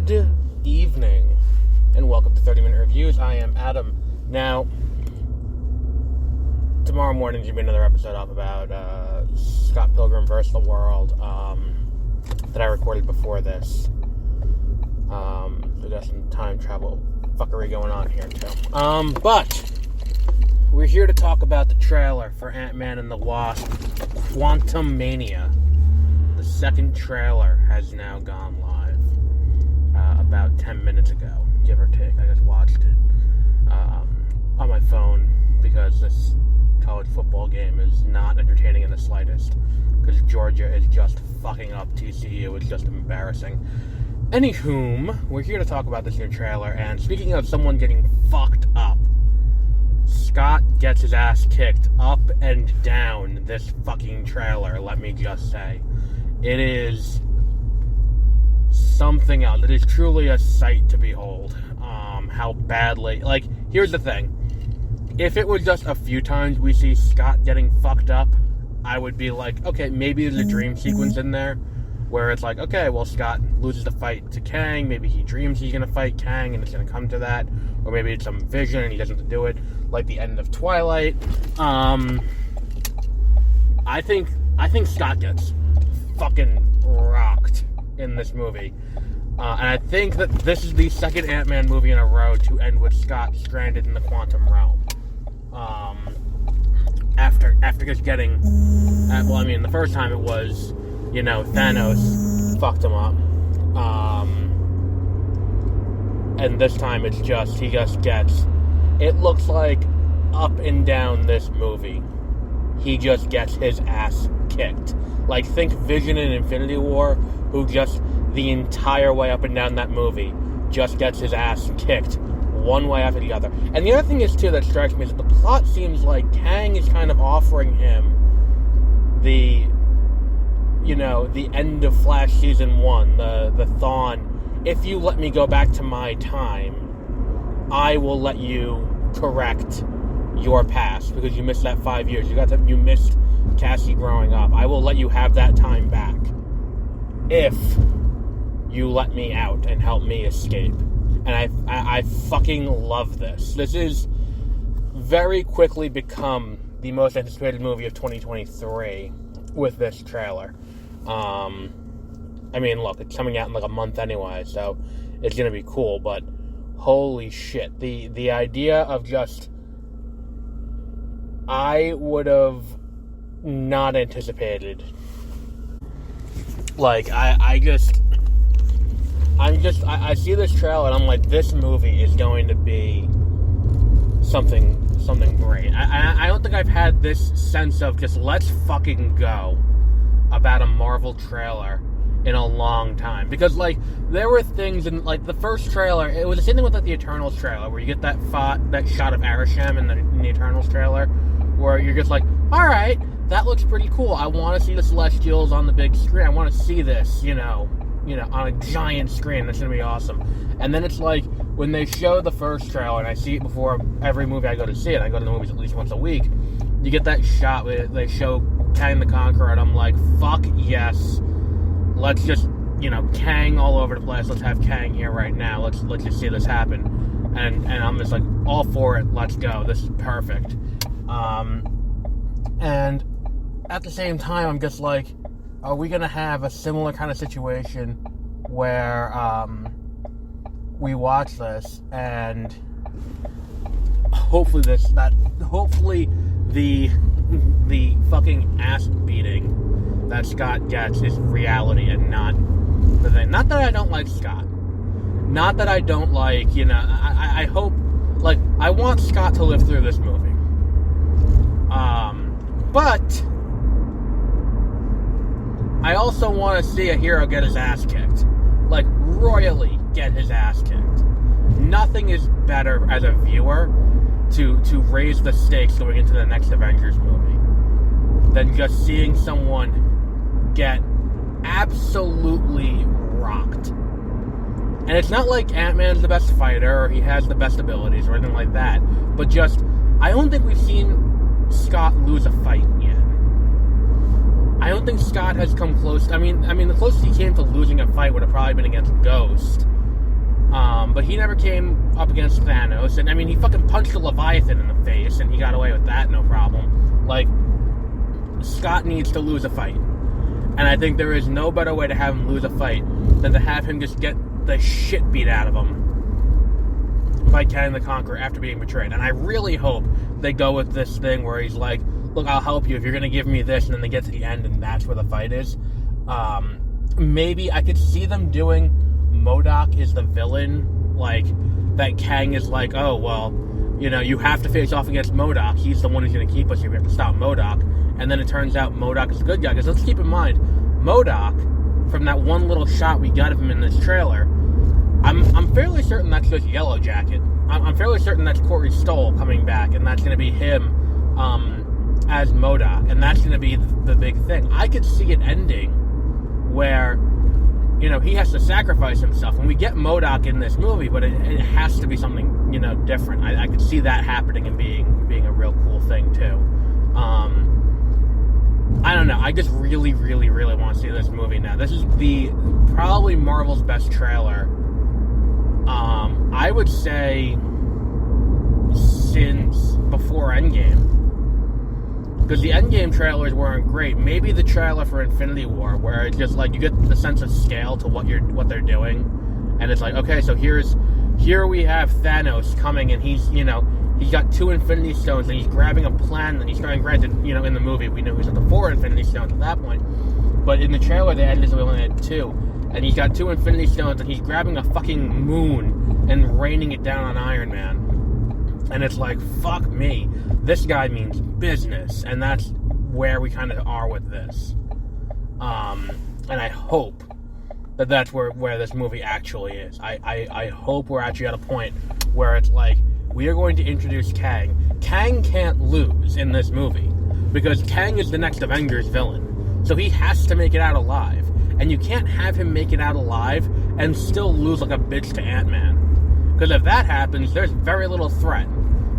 Good evening, and welcome to 30-Minute Reviews. I am Adam. Now, tomorrow morning is going to be another episode up about Scott Pilgrim vs. the World that I recorded before this. We got some time travel fuckery going on here, too. But we're here to talk about the trailer for Ant-Man and the Wasp, Quantumania. The second trailer has now gone live about 10 minutes ago, give or take. I just watched it on my phone because this college football game is not entertaining in the slightest because Georgia is just fucking up TCU. It's just embarrassing. Anywhom, we're here to talk about this new trailer, and speaking of someone getting fucked up, Scott gets his ass kicked up and down this fucking trailer, let me just say. It is something else. It is truly a sight to behold. How badly... here's the thing. If it was just a few times we see Scott getting fucked up, I would be like, okay, maybe there's a dream sequence in there where it's like, okay, well, Scott loses the fight to Kang. Maybe he dreams he's going to fight Kang and it's going to come to that. Or maybe it's some vision and he doesn't do it, like the end of Twilight. I think Scott gets fucking rocked in this movie. And I think that this is the second Ant-Man movie in a row to end with Scott stranded in the quantum realm. After just getting... the first time it was, Thanos fucked him up. And this time it's just, he just gets... It looks like up and down this movie, he just gets his ass kicked. Like, think Vision in Infinity War, who just the entire way up and down that movie just gets his ass kicked one way after the other. And the other thing is, too, that strikes me is that the plot seems like Kang is kind of offering him the end of Flash Season 1, the Thawne, if you let me go back to my time, I will let you correct your past, because you missed that 5 years. You missed Cassie growing up. I will let you have that time back if you let me out and help me escape. And I fucking love this. This is very quickly become the most anticipated movie of 2023 with this trailer. Look, it's coming out in like a month anyway, so it's gonna be cool, but holy shit. The idea of just... I would have not anticipated. I see this trailer and I'm like, this movie is going to be something great. I don't think I've had this sense of just let's fucking go about a Marvel trailer in a long time. Because, there were things in, the first trailer, it was the same thing with, the Eternals trailer, where you get that shot of Arishem in the Eternals trailer, where you're just like, alright, that looks pretty cool. I want to see the Celestials on the big screen. I want to see this, on a giant screen. That's going to be awesome. And then it's like, when they show the first trailer, and I see it before every movie I go to see it, I go to the movies at least once a week, you get that shot where they show Kang the Conqueror, and I'm like, fuck yes. Let's just, Kang all over the place. Let's have Kang here right now. Let's just see this happen. And I'm just like, all for it. Let's go. This is perfect. And at the same time, I'm just like, are we going to have a similar kind of situation where we watch this and hopefully the fucking ass beating that Scott gets is reality and not the thing. Not that I don't like Scott. Not that I don't like, I hope, I want Scott to live through this movie. But I also want to see a hero get his ass kicked. Royally get his ass kicked. Nothing is better as a viewer to raise the stakes going into the next Avengers movie than just seeing someone get absolutely rocked. And it's not like Ant-Man's the best fighter or he has the best abilities or anything like that, but just, I don't think we've seen Scott lose a fight yet. I don't think Scott has come close. The closest he came to losing a fight would have probably been against Ghost, But he never came up against Thanos. And, I mean, he fucking punched a Leviathan in the face, and he got away with that, no problem. Like, Scott needs to lose a fight. And I think there is no better way to have him lose a fight than to have him just get the shit beat out of him by Kang the Conqueror after being betrayed. And I really hope they go with this thing where he's like, look, I'll help you if you're going to give me this, and then they get to the end and that's where the fight is. Maybe I could see them doing MODOK is the villain, like, that Kang is like, oh, well, you know, you have to face off against MODOK. He's the one who's going to keep us here. We have to stop MODOK. And then it turns out MODOK is the good guy. Because let's keep in mind, MODOK, from that one little shot we got of him in this trailer, I'm fairly certain that's just Yellow Jacket. I'm fairly certain that's Corey Stoll coming back, and that's going to be him as MODOK. And that's going to be the big thing. I could see it ending where, you know, he has to sacrifice himself. And we get MODOK in this movie, but it has to be something, you know, different. I could see that happening and being a real cool thing, too. I don't know. I just really, really, really want to see this movie now. This is probably Marvel's best trailer. I would say since before Endgame. Because the Endgame trailers weren't great. Maybe the trailer for Infinity War, where it's just like you get the sense of scale to what they're doing, and it's like, okay, so here we have Thanos coming, and he's got 2 Infinity Stones, and he's grabbing a plan, and he's trying. Granted, you know, in the movie we knew he was at the 4 Infinity Stones at that point, but in the trailer they added we only had 2, and he's got 2 Infinity Stones, and he's grabbing a fucking moon and raining it down on Iron Man. And it's like, fuck me. This guy means business. And that's where we kind of are with this. And I hope that that's where this movie actually is. I hope we're actually at a point where it's like, we are going to introduce Kang. Kang can't lose in this movie. Because Kang is the next Avengers villain. So he has to make it out alive. And you can't have him make it out alive and still lose like a bitch to Ant-Man. Because if that happens, there's very little threat.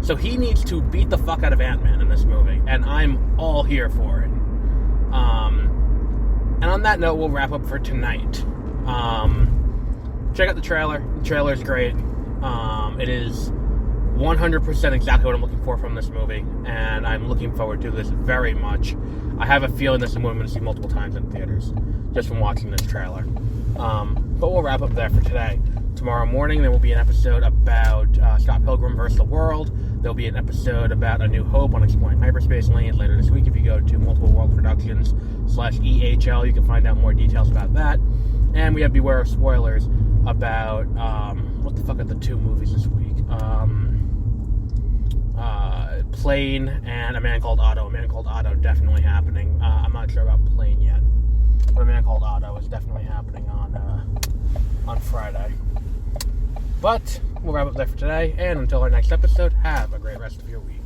So he needs to beat the fuck out of Ant-Man in this movie. And I'm all here for it. And on that note, we'll wrap up for tonight. Check out the trailer. The trailer is great. It is 100% exactly what I'm looking for from this movie. And I'm looking forward to this very much. I have a feeling this is a movie I'm going to see multiple times in theaters. Just from watching this trailer. But we'll wrap up there for today. Tomorrow morning, there will be an episode about Scott Pilgrim vs. the World. There'll be an episode about A New Hope on exploring hyperspace lanes later this week. If you go to Multiple World Productions /EHL, you can find out more details about that. And we have Beware of Spoilers about, what the fuck are the 2 movies this week? Plane and A Man Called Otto. A Man Called Otto definitely happening. I'm not sure about Plane yet. But A Man Called Otto is definitely happening on Friday. But we'll wrap up there for today, and until our next episode, have a great rest of your week.